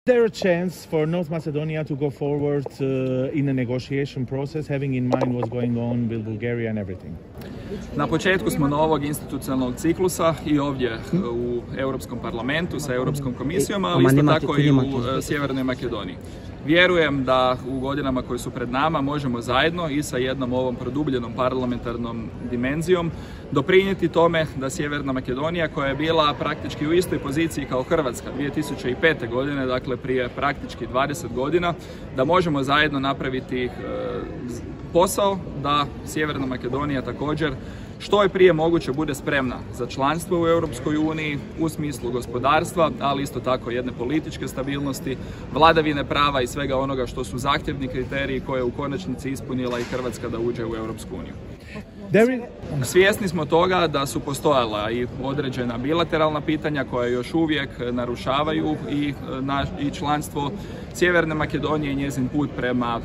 There a chance for North Macedonia to go forward in a negotiation process, having in mind what's going on with Bulgaria and everything? Na početku smo novog institucionalnog ciklusa i ovdje u Europskom parlamentu sa Europskom komisijom, ali isto tako i u Sjevernoj Makedoniji. Vjerujem da u godinama koje su pred nama možemo zajedno i sa jednom ovom produbljenom parlamentarnom dimenzijom doprinijeti tome da Sjeverna Makedonija, koja je bila praktički u istoj poziciji kao Hrvatska 2005. godine, dakle prije praktički 20 godina, da možemo zajedno napraviti posao da Sjeverna Makedonija također što je prije moguće bude spremna za članstvo u Europskoj uniji u smislu gospodarstva, ali isto tako jedne političke stabilnosti, vladavine prava i svega onoga što su zahtjevni kriteriji koje je u konačnici ispunila i Hrvatska da uđe u Europsku uniju. Svjesni smo toga da su postojala i određena bilateralna pitanja koja još uvijek narušavaju i članstvo Sjeverne Makedonije i njezin put prema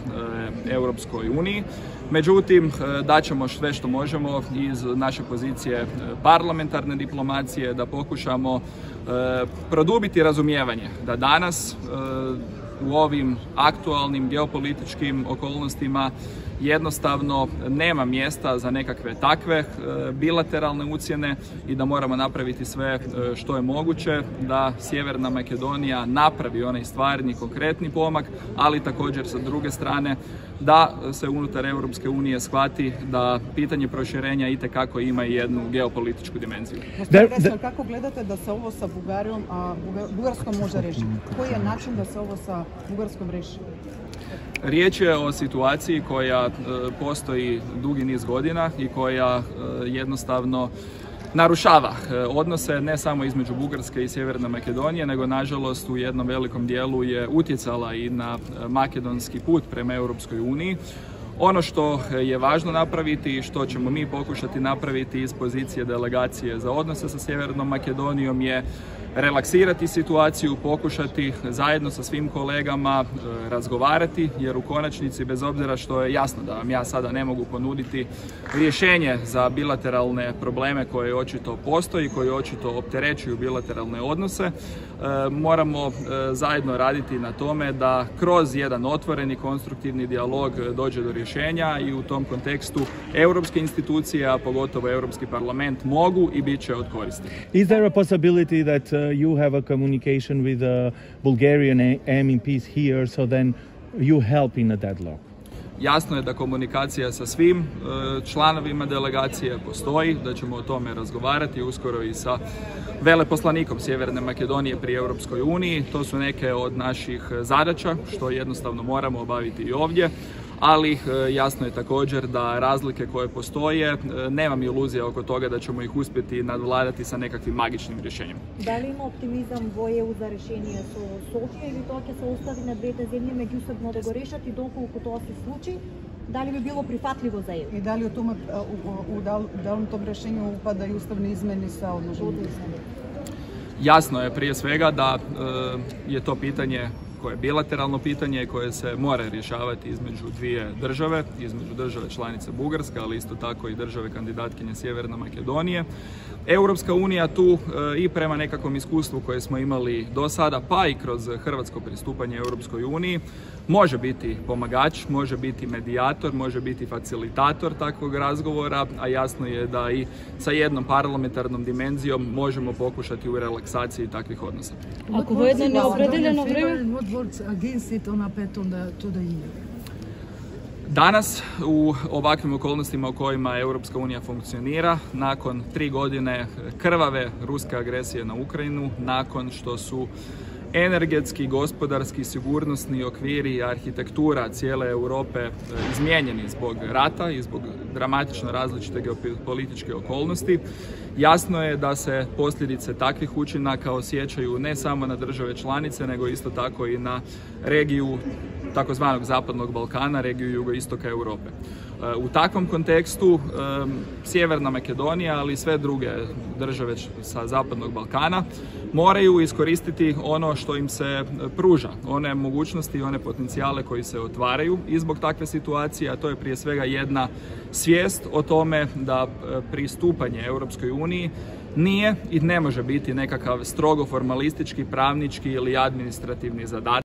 Europskoj uniji. Međutim, daćemo sve što možemo iz naše pozicije parlamentarne diplomacije da pokušamo produbiti razumijevanje da danas u ovim aktualnim geopolitičkim okolnostima jednostavno nema mjesta za nekakve takve bilateralne ucjene i da moramo napraviti sve što je moguće da Sjeverna Makedonija napravi onaj stvarni, konkretni pomak, ali također sa druge strane da se unutar Europske unije shvati da pitanje proširenja itekako ima i jednu geopolitičku dimenziju. Kako gledate da se ovo sa Bugarskom može riješiti? Koji je način da se ovo sa Bugarskom riješi? Riječ je o situaciji koja postoji dugi niz godina i koja jednostavno narušava odnose ne samo između Bugarske i Sjeverne Makedonije, nego nažalost u jednom velikom dijelu je utjecala i na makedonski put prema Europskoj uniji. Ono što je važno napraviti i što ćemo mi pokušati napraviti iz pozicije delegacije za odnose sa Sjevernom Makedonijom je relaksirati situaciju, pokušati zajedno sa svim kolegama razgovarati, jer u konačnici, bez obzira što je jasno da vam ja sada ne mogu ponuditi rješenje za bilateralne probleme koje očito postoji, koje očito opterećuju bilateralne odnose, moramo zajedno raditi na tome da kroz jedan otvoreni konstruktivni dijalog dođe do rješenja i u tom kontekstu europske institucije, a pogotovo Europski parlament, mogu i bit će od koristi. Is there a possibility that you have a communication with Bulgarian MEPs here, so then you help in a deadlock? Jasno je da komunikacija sa svim članovima delegacije postoji, da ćemo o tome razgovarati uskoro i sa veleposlanikom Sjeverne Makedonije pri Europskoj uniji. To su neke od naših zadaća što jednostavno moramo obaviti i ovdje, ali jasno je također da razlike koje postoje, nemam iluzija oko toga da ćemo ih uspjeti nadvladati sa nekakvim magičnim rješenjem. Da li ima optimizam bojev za rešenje so Sofije ili to, ki se ostavi na dvete zemlje međusobno da go rešati, dokoliko to se sluči? Da li bi bilo prihvatljivo za EU? I da li u tom rješenju upada i ustavne izmjene sa odnoženjem? Jasno je prije svega da je to pitanje koje je bilateralno pitanje koje se mora rješavati između dvije države, između države članice Bugarske, ali isto tako i države kandidatkinje Sjeverne Makedonije. Europska unija tu i prema nekakvom iskustvu koje smo imali do sada, pa i kroz hrvatsko pristupanje Europskoj uniji, može biti pomagač, može biti medijator, može biti facilitator takvog razgovora, a jasno je da i sa jednom parlamentarnom dimenzijom možemo pokušati u relaksaciji takvih odnosa. Ako je jedno neopredeljeno vrijeme... Danas u ovakvim okolnostima u kojima Europska unija funkcionira, nakon 3 godine krvave ruske agresije na Ukrajinu, nakon što su energetski, gospodarski, sigurnosni okviri i arhitektura cijele Europe izmijenjeni zbog rata i zbog dramatično različite geopolitičke okolnosti, jasno je da se posljedice takvih učinaka osjećaju ne samo na države članice, nego isto tako i na regiju takozvanog Zapadnog Balkana, regiju jugoistoka Europe. U takvom kontekstu Sjeverna Makedonija, ali i sve druge države sa Zapadnog Balkana moraju iskoristiti ono što im se pruža, one mogućnosti i one potencijale koji se otvaraju i zbog takve situacije, a to je prije svega jedna svijest o tome da pristupanje Europskoj uniji nije i ne može biti nekakav strogo formalistički, pravnički ili administrativni zadatak.